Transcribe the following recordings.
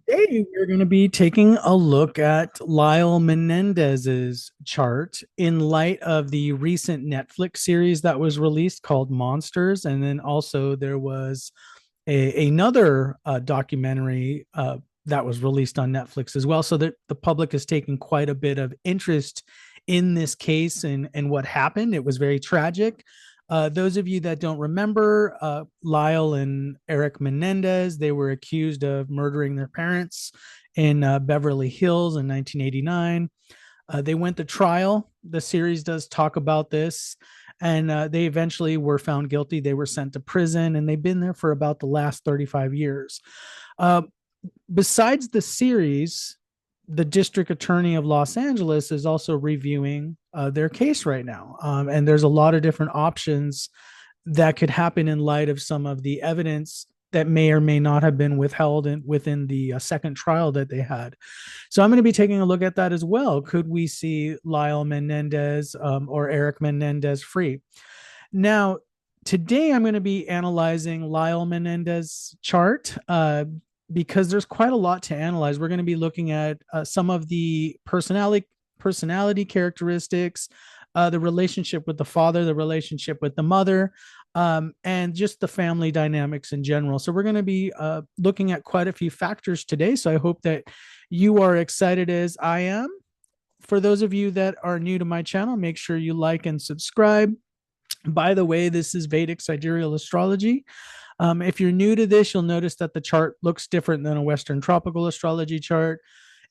Today, we're going to be taking a look at Lyle Menendez's chart in light of the recent Netflix series that was released called Monsters. And then also there was another documentary that was released on Netflix as well. So that the public is taking quite a bit of interest in this case and what happened. It was very tragic. Those of you that don't remember, Lyle and Eric Menendez, they were accused of murdering their parents in Beverly Hills in 1989. They went to trial. The series does talk about this, and they eventually were found guilty. They were sent to prison, and they've been there for about the last 35 years. Uh, Besides the series, the district attorney of Los Angeles is also reviewing their case right now. And there's a lot of different options that could happen in light of some of the evidence that may or may not have been withheld within the second trial that they had. So I'm going to be taking a look at that as well. Could we see Lyle Menendez or Eric Menendez free? Now, today I'm going to be analyzing Lyle Menendez chart because there's quite a lot to analyze. We're going to be looking at some of the personality characteristics, the relationship with the father, the relationship with the mother, and just the family dynamics in general. So we're going to be looking at quite a few factors today. So I hope that you are excited as I am. For those of you that are new to my channel, make sure you like and subscribe. By the way, this is Vedic Sidereal Astrology. If you're new to this, you'll notice that the chart looks different than a Western tropical astrology chart.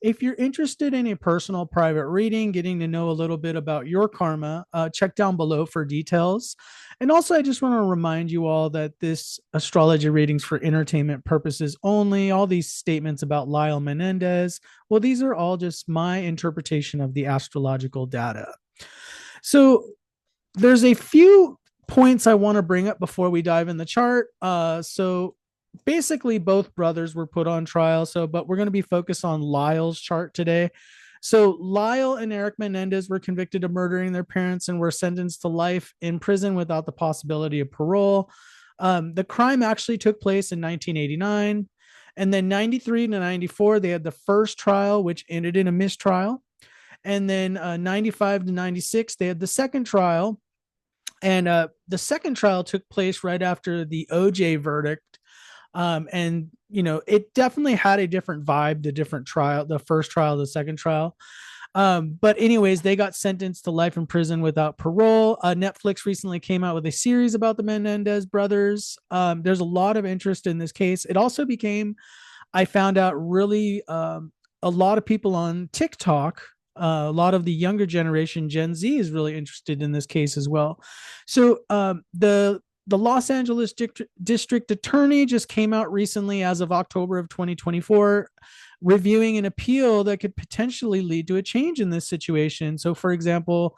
If you're interested in a personal private reading, getting to know a little bit about your karma, check down below for details. And also, I just want to remind you all that this astrology readings for entertainment purposes only. All these statements about Lyle Menendez, well, these are all just my interpretation of the astrological data. So there's a few points I want to bring up before we dive in the chart. So basically, both brothers were put on trial. But we're going to be focused on Lyle's chart today. So Lyle and Eric Menendez were convicted of murdering their parents and were sentenced to life in prison without the possibility of parole. The crime actually took place in 1989. And then 93 to 94, they had the first trial, which ended in a mistrial. And then 95 to 96, they had the second trial, and the second trial took place right after the OJ verdict. And, it definitely had a different vibe, the different trial, the first trial, the second trial. But anyways, they got sentenced to life in prison without parole. Netflix recently came out with a series about the Menendez brothers. There's a lot of interest in this case. It also became, I found out, really a lot of people on TikTok, a lot of the younger generation, Gen Z, is really interested in this case as well. So the Los Angeles District Attorney just came out recently, as of October of 2024, reviewing an appeal that could potentially lead to a change in this situation. So, for example,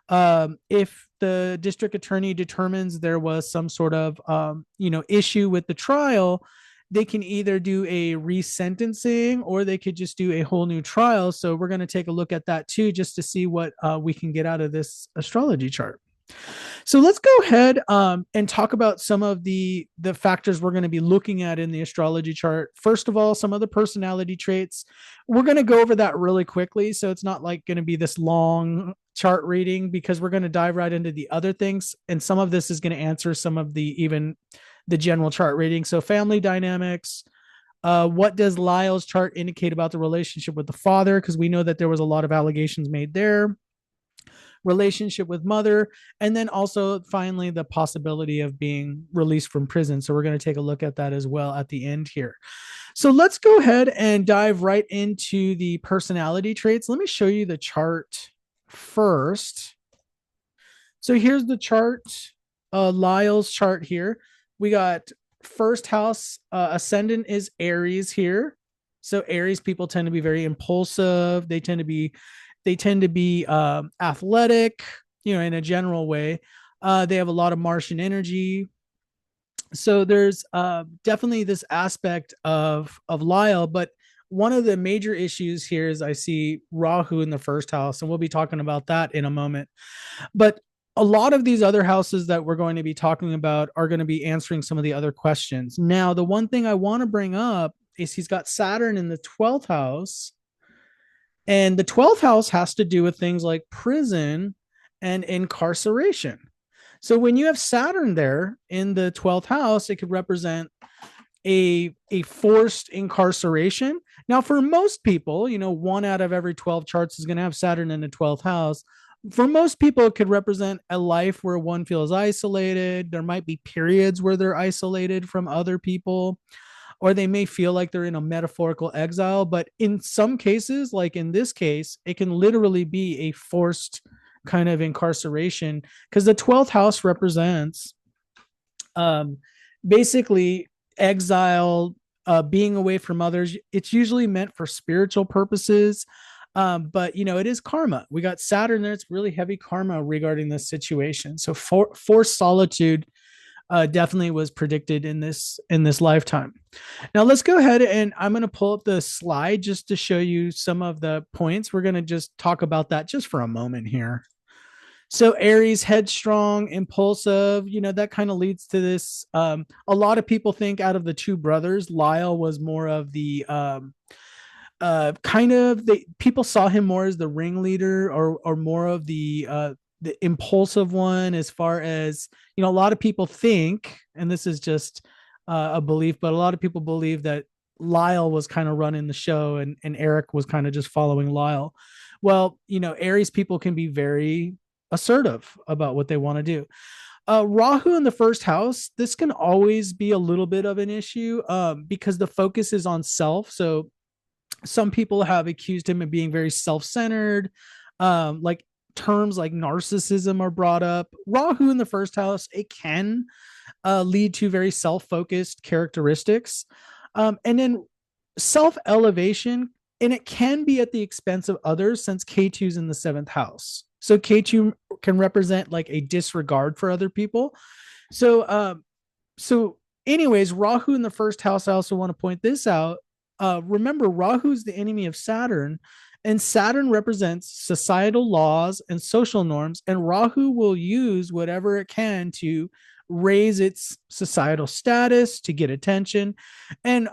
if the district attorney determines there was some sort of issue with the trial, they can either do a resentencing or they could just do a whole new trial. So we're going to take a look at that too, just to see what we can get out of this astrology chart. So let's go ahead and talk about some of the factors we're going to be looking at in the astrology chart. First of all, some of the personality traits. We're going to go over that really quickly, so it's not like going to be this long chart reading, because we're going to dive right into the other things, and some of this is going to answer some of the general chart reading. So family dynamics. What does Lyle's chart indicate about the relationship with the father? Because we know that there was a lot of allegations made there. Relationship with mother, and then also finally the possibility of being released from prison. So we're going to take a look at that as well at the end here. So let's go ahead and dive right into the personality traits. Let me show you the chart first. So here's the chart, Lyle's chart here. We got first house ascendant is Aries here. So Aries people tend to be very impulsive. They tend to be athletic, in a general way. They have a lot of Martian energy. So there's definitely this aspect of Lyle, but one of the major issues here is I see Rahu in the first house, and we'll be talking about that in a moment. But a lot of these other houses that we're going to be talking about are going to be answering some of the other questions. Now, the one thing I want to bring up is he's got Saturn in the 12th house, and the 12th house has to do with things like prison and incarceration. So when you have Saturn there in the 12th house, it could represent a forced incarceration. Now, for most people, one out of every 12 charts is going to have Saturn in the 12th house. For most people, it could represent a life where one feels isolated. There might be periods where they're isolated from other people, or they may feel like they're in a metaphorical exile. But in some cases, like in this case, it can literally be a forced kind of incarceration, because the 12th house represents um, basically exile, being away from others. It's usually meant for spiritual purposes. But it is karma. We got Saturn there. It's really heavy karma regarding this situation. So forced solitude definitely was predicted in this lifetime. Now let's go ahead, and I'm going to pull up the slide just to show you some of the points. We're going to just talk about that just for a moment here. So Aries, headstrong, impulsive, that kind of leads to this. A lot of people think out of the two brothers, Lyle was more of the kind of people saw him more as the ringleader, or more of the impulsive one, as far as a lot of people think, and this is just a belief, but a lot of people believe that Lyle was kind of running the show, and Eric was kind of just following Lyle. Well, Aries people can be very assertive about what they want to do. Rahu in the first house, this can always be a little bit of an issue, because the focus is on self. So some people have accused him of being very self-centered. Like terms like narcissism are brought up. Rahu in the first house, it can lead to very self-focused characteristics. And then self-elevation, and it can be at the expense of others, since K2's in the seventh house. So K2 can represent like a disregard for other people. So anyways, Rahu in the first house, I also want to point this out. Remember, Rahu is the enemy of Saturn, and Saturn represents societal laws and social norms, and Rahu will use whatever it can to raise its societal status, to get attention. And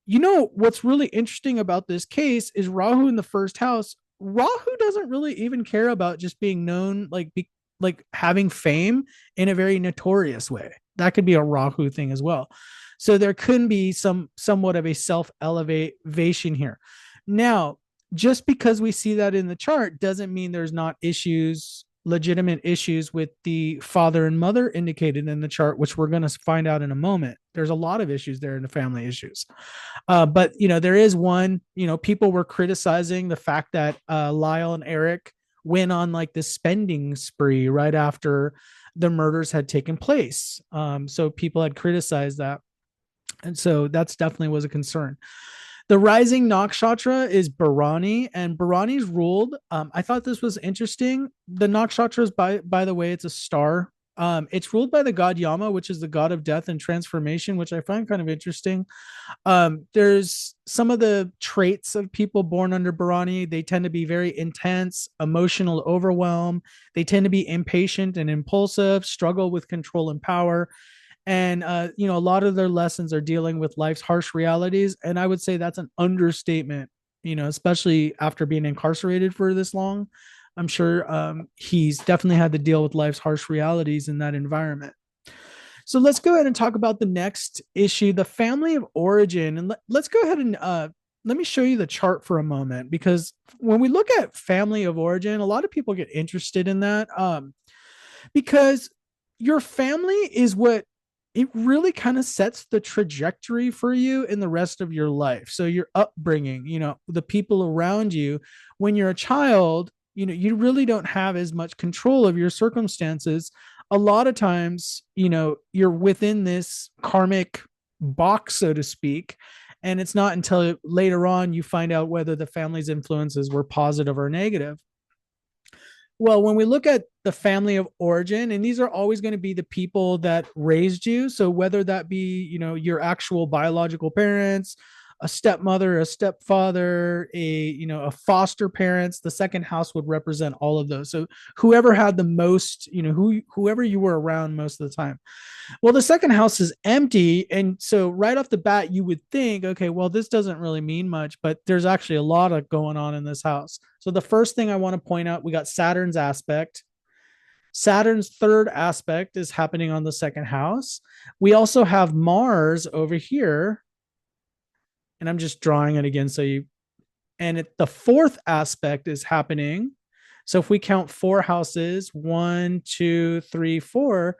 what's really interesting about this case is Rahu in the first house. Rahu doesn't really even care about just being known, like having fame in a very notorious way. That could be a Rahu thing as well. So there could be somewhat of a self elevation here. Now, just because we see that in the chart doesn't mean there's not legitimate issues with the father and mother indicated in the chart, which we're going to find out in a moment. There's a lot of issues there in the family issues. But there is one, people were criticizing the fact that Lyle and Eric went on like this spending spree right after the murders had taken place. So people had criticized that. And so that's definitely was a concern. The rising nakshatra is Bharani, and Bharani's ruled. I thought this was interesting. The nakshatra is, by the way, it's a star. It's ruled by the god Yama, which is the god of death and transformation, which I find kind of interesting. There's some of the traits of people born under Bharani. They tend to be very intense, emotional overwhelm. They tend to be impatient and impulsive, struggle with control and power. And a lot of their lessons are dealing with life's harsh realities, and I would say that's an understatement, especially after being incarcerated for this long. I'm sure he's definitely had to deal with life's harsh realities in that environment. So let's go ahead and talk about the next issue, the family of origin. And let's go ahead and let me show you the chart for a moment, because when we look at family of origin, a lot of people get interested in that, because your family is what it really kind of sets the trajectory for you in the rest of your life. So your upbringing, the people around you, when you're a child, you really don't have as much control of your circumstances. A lot of times, you're within this karmic box, so to speak. And it's not until later on you find out whether the family's influences were positive or negative. Well, when we look at the family of origin, and these are always going to be the people that raised you. So whether that be, your actual biological parents, a stepmother, a stepfather, a foster parents. The second house would represent all of those. So whoever had the most, whoever you were around most of the time. Well, the second house is empty. And so right off the bat, you would think, okay, well, this doesn't really mean much, but there's actually a lot of going on in this house. So the first thing I want to point out, we got Saturn's aspect. Saturn's third aspect is happening on the second house. We also have Mars over here. And I'm just drawing it again. The fourth aspect is happening. So if we count four houses, one, two, three, four,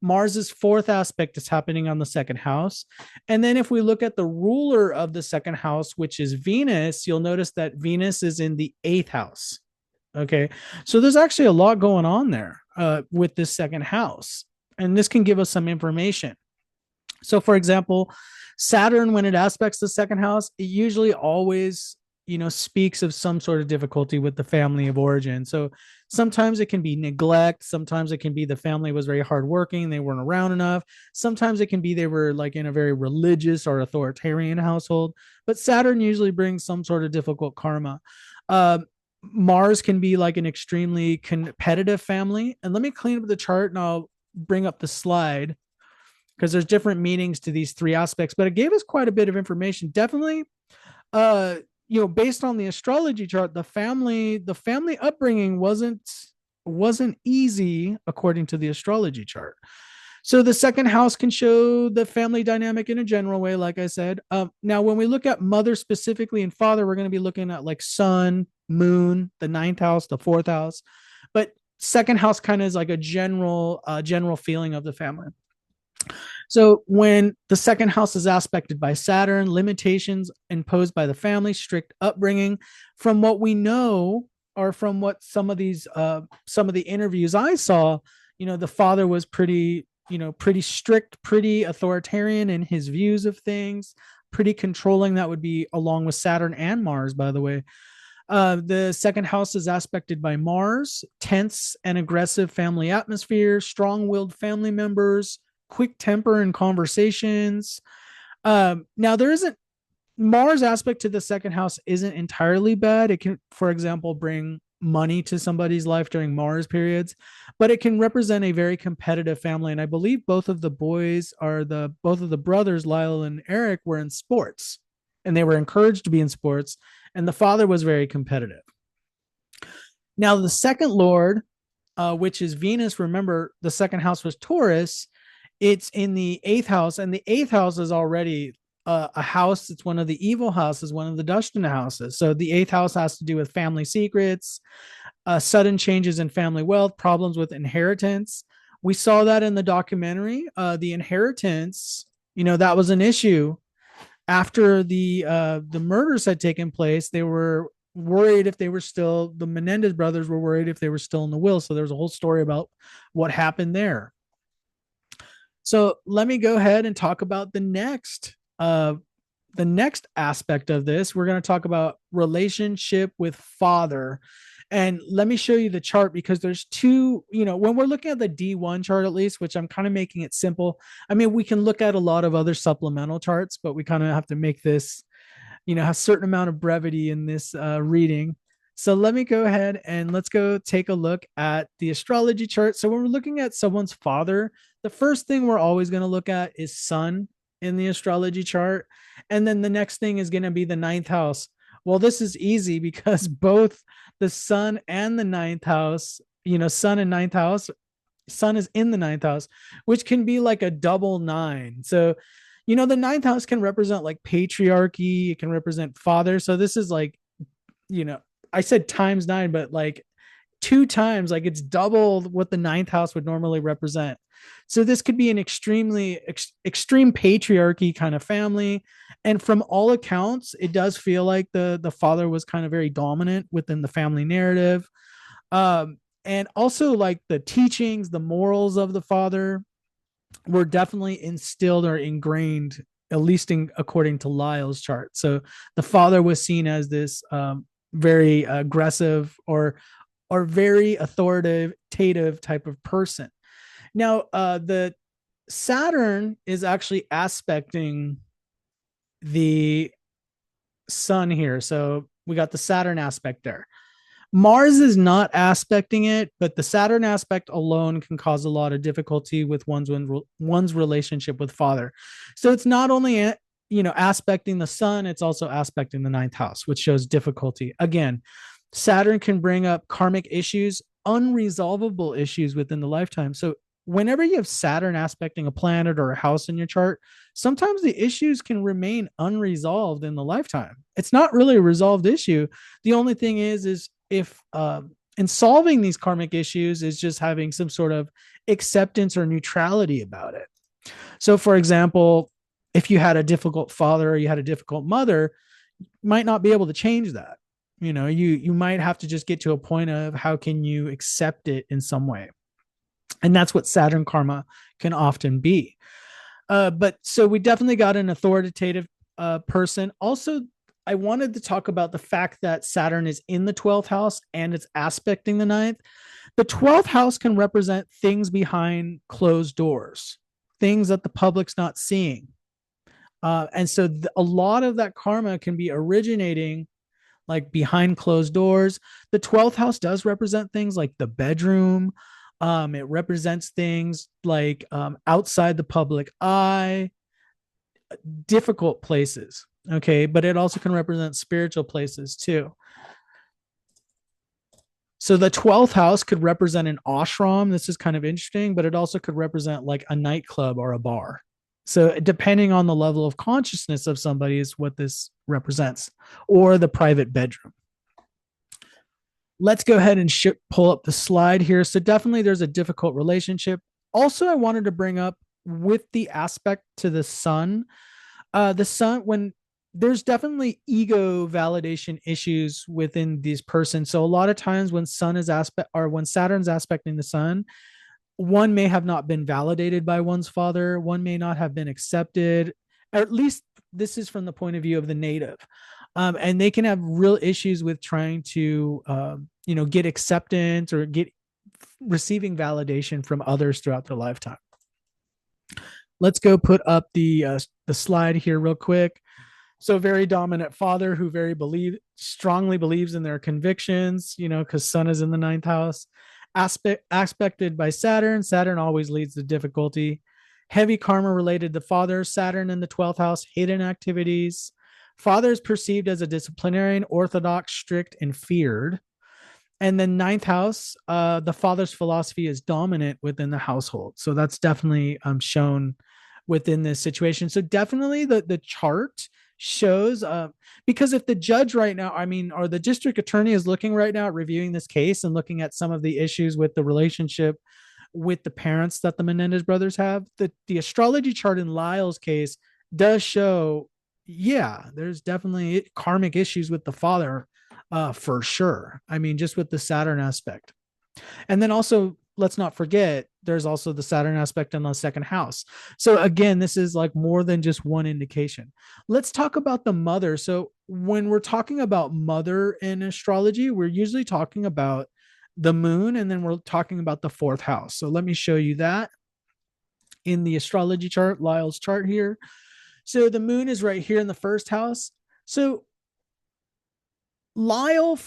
Mars's fourth aspect is happening on the second house. And then if we look at the ruler of the second house, which is Venus, you'll notice that Venus is in the eighth house. Okay. So there's actually a lot going on there with this second house. And this can give us some information. So, for example, Saturn, when it aspects the second house, it usually always, speaks of some sort of difficulty with the family of origin. So sometimes it can be neglect. Sometimes it can be the family was very hardworking. They weren't around enough. Sometimes it can be they were like in a very religious or authoritarian household. But Saturn usually brings some sort of difficult karma. Mars can be like an extremely competitive family. And let me clean up the chart and I'll bring up the slide because there's different meanings to these three aspects, but it gave us quite a bit of information. Definitely, based on the astrology chart, the family upbringing wasn't easy according to the astrology chart. So the second house can show the family dynamic in a general way, like I said. Now, when we look at mother specifically and father, we're going to be looking at like sun, moon, the ninth house, the fourth house. But second house kind of is like a general feeling of the family. So when the second house is aspected by Saturn, limitations imposed by the family, strict upbringing, from what we know, or from what some of the interviews I saw, the father was pretty strict, pretty authoritarian in his views of things, pretty controlling. That would be along with Saturn and Mars, by the way. The second house is aspected by Mars, tense and aggressive family atmosphere, strong willed family members, quick temper in conversations. Now, there isn't Mars aspect to the second house isn't entirely bad. It can, for example, bring money to somebody's life during Mars periods, but it can represent a very competitive family. And I believe both of the brothers, Lyle and Eric, were in sports and they were encouraged to be in sports. And the father was very competitive. Now, the second Lord, which is Venus, remember the second house was Taurus. It's in the eighth house, and the eighth house is already a house. It's one of the evil houses, one of the Dustin houses. So the eighth house has to do with family secrets, sudden changes in family wealth, problems with inheritance. We saw that in the documentary. The inheritance, that was an issue after the murders had taken place. They were worried if they were still the Menendez brothers were worried if they were still in the will. So there's a whole story about what happened there. So let me go ahead and talk about the next aspect of this. We're going to talk about relationship with father. And let me show you the chart because there's two, when we're looking at the D1 chart, at least, which I'm kind of making it simple. I mean, we can look at a lot of other supplemental charts, but we kind of have to make this, have a certain amount of brevity in this reading. So let me go ahead and let's go take a look at the astrology chart. So when we're looking at someone's father, the first thing we're always going to look at is sun in the astrology chart. And then the next thing is going to be the ninth house. Well, this is easy because both the sun and the ninth house, sun and ninth house, sun is in the ninth house, which can be like a double nine. So, the ninth house can represent like patriarchy, it can represent father. So this is like, I said times nine, but like two times, like it's double what the ninth house would normally represent. So this could be an extreme patriarchy kind of family. And from all accounts, it does feel like the father was kind of very dominant within the family narrative. And also like the teachings, the morals of the father were definitely instilled or ingrained, at least according to Lyle's chart. So the father was seen as this very aggressive or very authoritative type of person. Now, the Saturn is actually aspecting the sun here. So we got the Saturn aspect there. Mars is not aspecting it, but the Saturn aspect alone can cause a lot of difficulty with one's relationship with father. So it's not only aspecting the sun, it's also aspecting the ninth house, which shows difficulty. Again, Saturn can bring up karmic issues, unresolvable issues within the lifetime. So whenever you have Saturn aspecting a planet or a house in your chart, sometimes the issues can remain unresolved in the lifetime. It's not really a resolved issue. The only thing is if in solving these karmic issues is just having some sort of acceptance or neutrality about it. So, for example, if you had a difficult father or you had a difficult mother, you might not be able to change that. You might have to just get to a point of how can you accept it in some way, and that's what Saturn karma can often be. But so we definitely got an authoritative person. Also, I wanted to talk about the fact that Saturn is in the 12th house and it's aspecting the ninth. The 12th house can represent things behind closed doors, things that the public's not seeing. And so a lot of that karma can be originating like behind closed doors. The 12th house does represent things like the bedroom. It represents things like outside the public eye, difficult places. Okay. But it also can represent spiritual places too. So the 12th house could represent an ashram. This is kind of interesting, but it also could represent like a nightclub or a bar. So depending on the level of consciousness of somebody is what this represents, or the private bedroom. Let's go ahead and pull up the slide here. So definitely there's a difficult relationship. Also, I wanted to bring up with the aspect to the sun, when there's definitely ego validation issues within these persons. So a lot of times when when Saturn's aspecting the sun, one may have not been validated by one's father, one may not have been accepted, or at least this is from the point of view of the native. And they can have real issues with trying to get acceptance or get receiving validation from others throughout their lifetime. Let's go put up the slide here real quick. So very dominant father who strongly believes in their convictions, because sun is in the ninth house. Aspected by Saturn. Saturn always leads to difficulty. Heavy karma related to father. Saturn in the 12th house. Hidden activities. Father is perceived as a disciplinarian, orthodox, strict, and feared. And then ninth house, the father's philosophy is dominant within the household. So that's definitely shown within this situation. So definitely the chart shows because if the judge right now, or the district attorney is looking right now at reviewing this case and looking at some of the issues with the relationship with the parents that the Menendez brothers have, the astrology chart in Lyle's case does show, yeah, there's definitely karmic issues with the father for sure. Just with the Saturn aspect. And then also, let's not forget, there's also the Saturn aspect in the second house. So again, this is like more than just one indication. Let's talk about the mother. So when we're talking about mother in astrology, we're usually talking about the moon, and then we're talking about the fourth house. So let me show you that in the astrology chart, Lyle's chart here. So the moon is right here in the first house. So Lyle,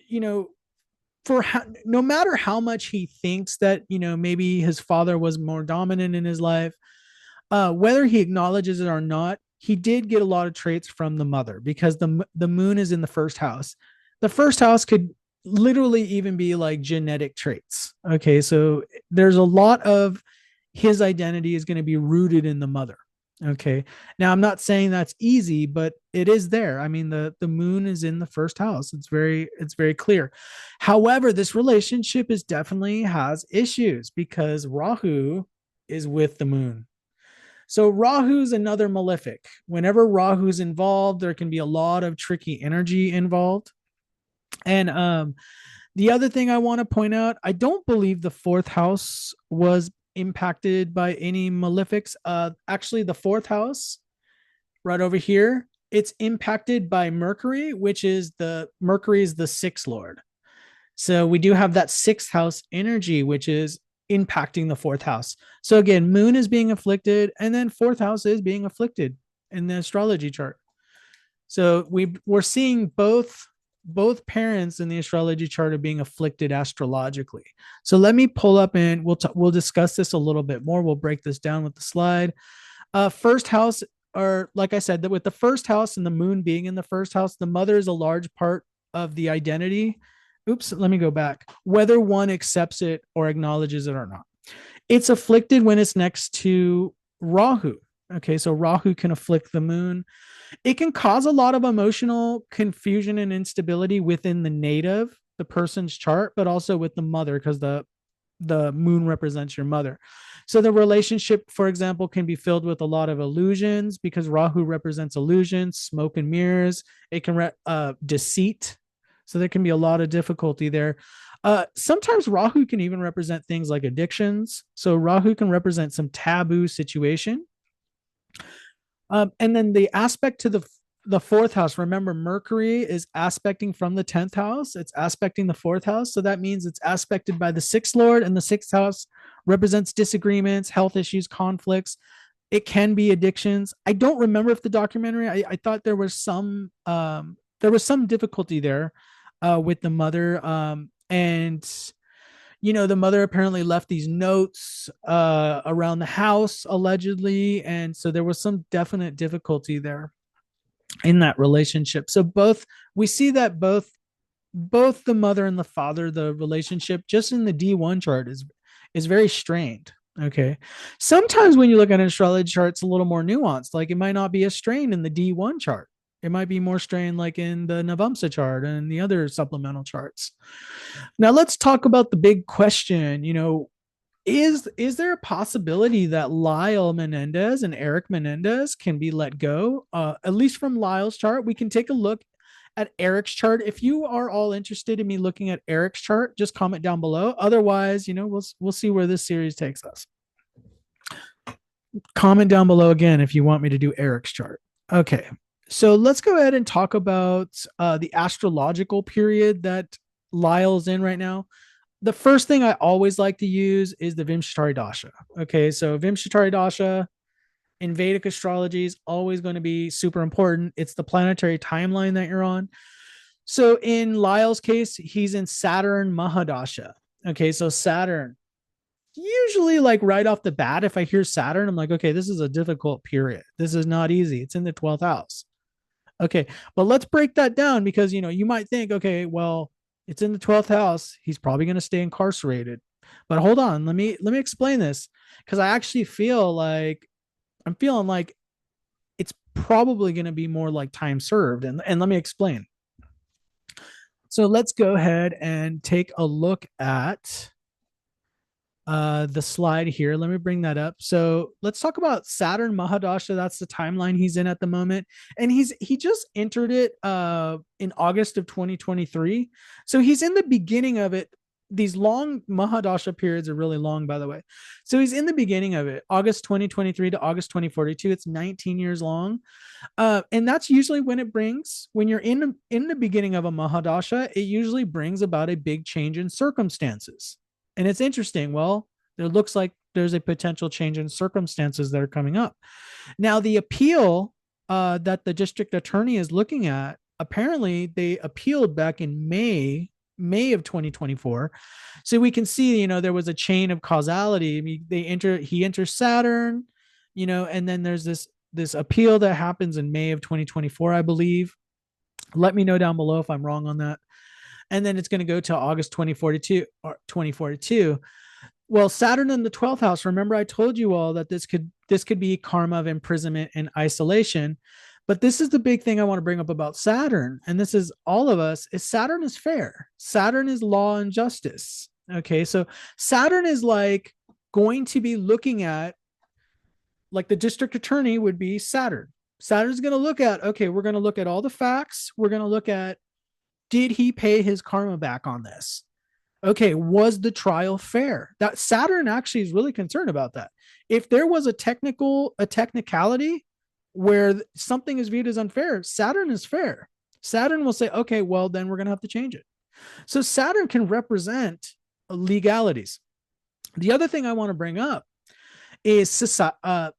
no matter how much he thinks that maybe his father was more dominant in his life, whether he acknowledges it or not, he did get a lot of traits from the mother, because the moon is in the first house. The first house could literally even be like genetic traits. Okay, so there's a lot of his identity is going to be rooted in the mother. Okay. Now I'm not saying that's easy, but it is there. The moon is in the first house. It's very clear. However, this relationship is definitely has issues because Rahu is with the moon. So Rahu's another malefic. Whenever Rahu's involved, there can be a lot of tricky energy involved. And the other thing I want to point out, I don't believe the fourth house was impacted by any malefics. Actually, the fourth house right over here, it's impacted by Mercury, which is Mercury is the sixth lord. So we do have that sixth house energy, which is impacting the fourth house. So again, moon is being afflicted, and then fourth house is being afflicted in the astrology chart. So we're seeing both parents in the astrology chart are being afflicted astrologically. So let me pull up and we'll discuss this a little bit more. We'll break this down with the slide. First house, or like I said, that with the first house and the moon being in the first house, the mother is a large part of the identity. Oops, let me go back. Whether one accepts it or acknowledges it or not. It's afflicted when it's next to Rahu. Okay, so Rahu can afflict the moon. It can cause a lot of emotional confusion and instability within the native, the person's chart, but also with the mother, because the moon represents your mother. So the relationship, for example, can be filled with a lot of illusions because Rahu represents illusions, smoke and mirrors. It can deceit. So there can be a lot of difficulty there. Sometimes Rahu can even represent things like addictions. So Rahu can represent some taboo situation. And then the aspect to the fourth house. Remember, Mercury is aspecting from the 10th house. It's aspecting the fourth house. So that means it's aspected by the sixth lord, and the sixth house represents disagreements, health issues, conflicts. It can be addictions. I don't remember if the documentary, I thought there was some difficulty there with the mother. And the mother apparently left these notes around the house allegedly, and so there was some definite difficulty there in that relationship. So we see that both the mother and the father, the relationship just in the D1 chart is very strained. Okay. Sometimes when you look at an astrology chart, it's a little more nuanced. Like it might not be a strain in the D1 chart. It might be more strained like in the Navamsa chart and the other supplemental charts. Now let's talk about the big question. Is there a possibility that Lyle Menendez and Eric Menendez can be let go? At least from Lyle's chart, we can take a look at Eric's chart. If you are all interested in me looking at Eric's chart, just comment down below. Otherwise, we'll see where this series takes us. Comment down below again if you want me to do Eric's chart. Okay, so let's go ahead and talk about the astrological period that Lyle's in right now. The first thing I always like to use is the Vimshatari Dasha. Okay, so Vimshatari Dasha in Vedic astrology is always going to be super important. It's the planetary timeline that you're on. So in Lyle's case, he's in Saturn Mahadasha. Okay, so Saturn, usually like right off the bat, if I hear Saturn, I'm like, okay, this is a difficult period. This is not easy. It's in the 12th house. Okay, but let's break that down because you might think, okay, well, it's in the 12th house. He's probably going to stay incarcerated. But hold on, let me explain this because I actually I'm feeling like it's probably going to be more like time served, and let me explain. So let's go ahead and take a look at the slide here. Let me bring that up. So let's talk about Saturn Mahadasha. That's the timeline he's in at the moment. And he just entered it in August of 2023. So he's in the beginning of it. These long Mahadasha periods are really long, by the way. So he's in the beginning of it, August 2023 to August 2042. It's 19 years long. And that's usually when you're in the beginning of a Mahadasha, it usually brings about a big change in circumstances. And it's interesting. Well, there looks like there's a potential change in circumstances that are coming up. Now, the appeal that the district attorney is looking at, apparently they appealed back in May of 2024. So we can see, there was a chain of causality. I mean, he enters Saturn, and then there's this appeal that happens in May of 2024, I believe. Let me know down below if I'm wrong on that. And then it's going to go to August 2042. Well, Saturn in the 12th house. Remember, I told you all that this could be karma of imprisonment and isolation. But this is the big thing I want to bring up about Saturn, and this is all of us, is Saturn is fair. Saturn is law and justice. Okay, so Saturn is like going to be looking at, like the district attorney would be Saturn. Saturn's going to look at, okay, we're going to look at all the facts. We're going to look at, did he pay his karma back on this? Okay, was the trial fair? That Saturn actually is really concerned about that. If there was a technicality where something is viewed as unfair, Saturn is fair. Saturn will say, okay, well, then we're going to have to change it. So Saturn can represent legalities. The other thing I want to bring up is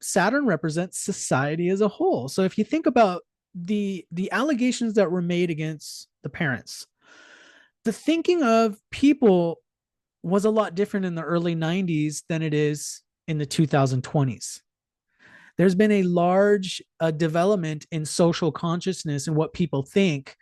Saturn represents society as a whole. So if you think about the allegations that were made against the parents, the thinking of people was a lot different in the early 90s than it is in the 2020s. There's been a large development in social consciousness and what people think,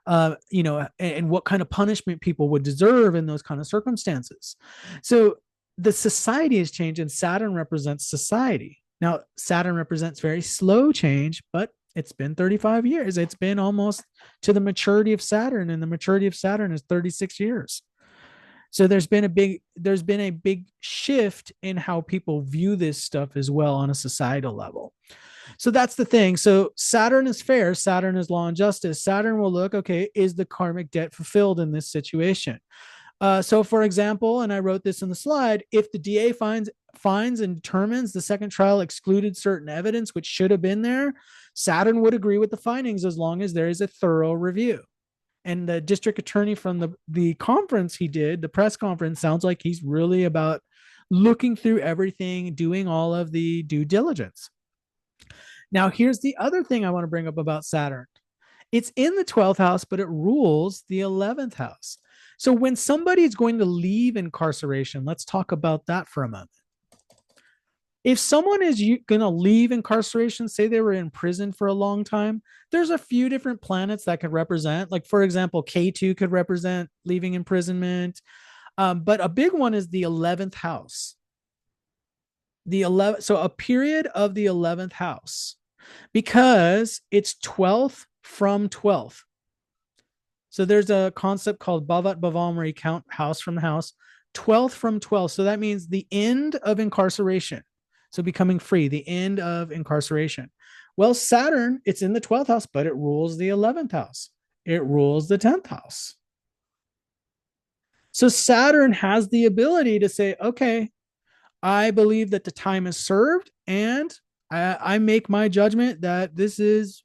and what kind of punishment people would deserve in those kind of circumstances. So the society has changed, and Saturn represents society. Now, Saturn represents very slow change, but it's been 35 years. It's been almost to the maturity of Saturn, and the maturity of Saturn is 36 years. So there's been a big shift in how people view this stuff as well on a societal level. So that's the thing. So Saturn is fair. Saturn is law and justice. Saturn will look, okay, is the karmic debt fulfilled in this situation? So for example, and I wrote this in the slide, if the DA finds and determines the second trial excluded certain evidence which should have been there, Saturn would agree with the findings as long as there is a thorough review. And the district attorney from the conference he did, the press conference, sounds like he's really about looking through everything, doing all of the due diligence. Now, here's the other thing I want to bring up about Saturn. It's in the 12th house, but it rules the 11th house. So when somebody's going to leave incarceration, let's talk about that for a moment. If someone is going to leave incarceration, say they were in prison for a long time, there's a few different planets that could represent. Like, for example, K2 could represent leaving imprisonment. But a big one is the 11th house. So a period of the 11th house, because it's 12th from 12th. So there's a concept called Bhavat Bhavam, where you count house from house, 12th from 12th. So that means the end of incarceration. So becoming free, the end of incarceration. Well, Saturn, it's in the 12th house, but it rules the 11th house. It rules the 10th house. So Saturn has the ability to say, okay, I believe that the time is served, and I make my judgment that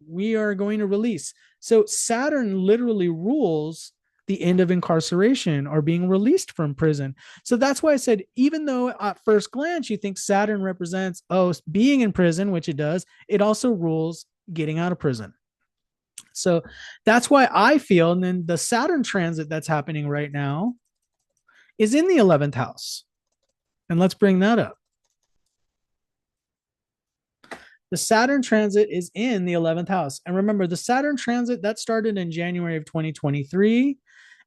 we are going to release. So Saturn literally rules the end of incarceration or being released from prison. So that's why I said, even though at first glance you think Saturn represents, being in prison, which it does, it also rules getting out of prison. So that's why I feel, and then the Saturn transit that's happening right now is in the 11th house. And let's bring that up. The Saturn transit is in the 11th house. And remember, the Saturn transit that started in January of 2023,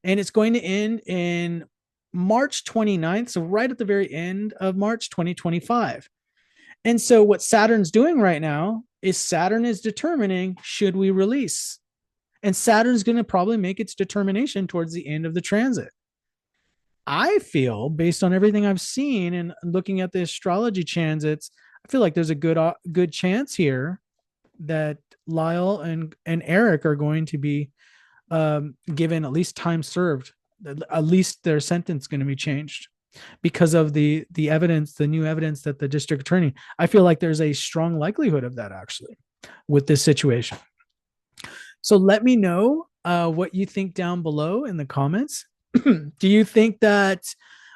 and it's going to end in March 29th. So right at the very end of March 2025. And so what Saturn's doing right now is Saturn is determining, should we release? And Saturn's going to probably make its determination towards the end of the transit. I feel, based on everything I've seen and looking at the astrology transits, I feel like there's a good chance here that Lyle and Eric are going to be given at least time served. At least their sentence is going to be changed because of the evidence, the new evidence that the district attorney. I feel like there's a strong likelihood of that actually with this situation. So let me know what you think down below in the comments. Do you think that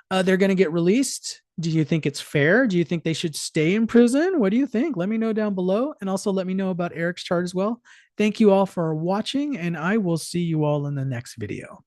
they're going to get released? Do you think it's fair? Do you think they should stay in prison? What do you think? Let me know down below, and also let me know about Eric's chart as well. Thank you all for watching, and I will see you all in the next video.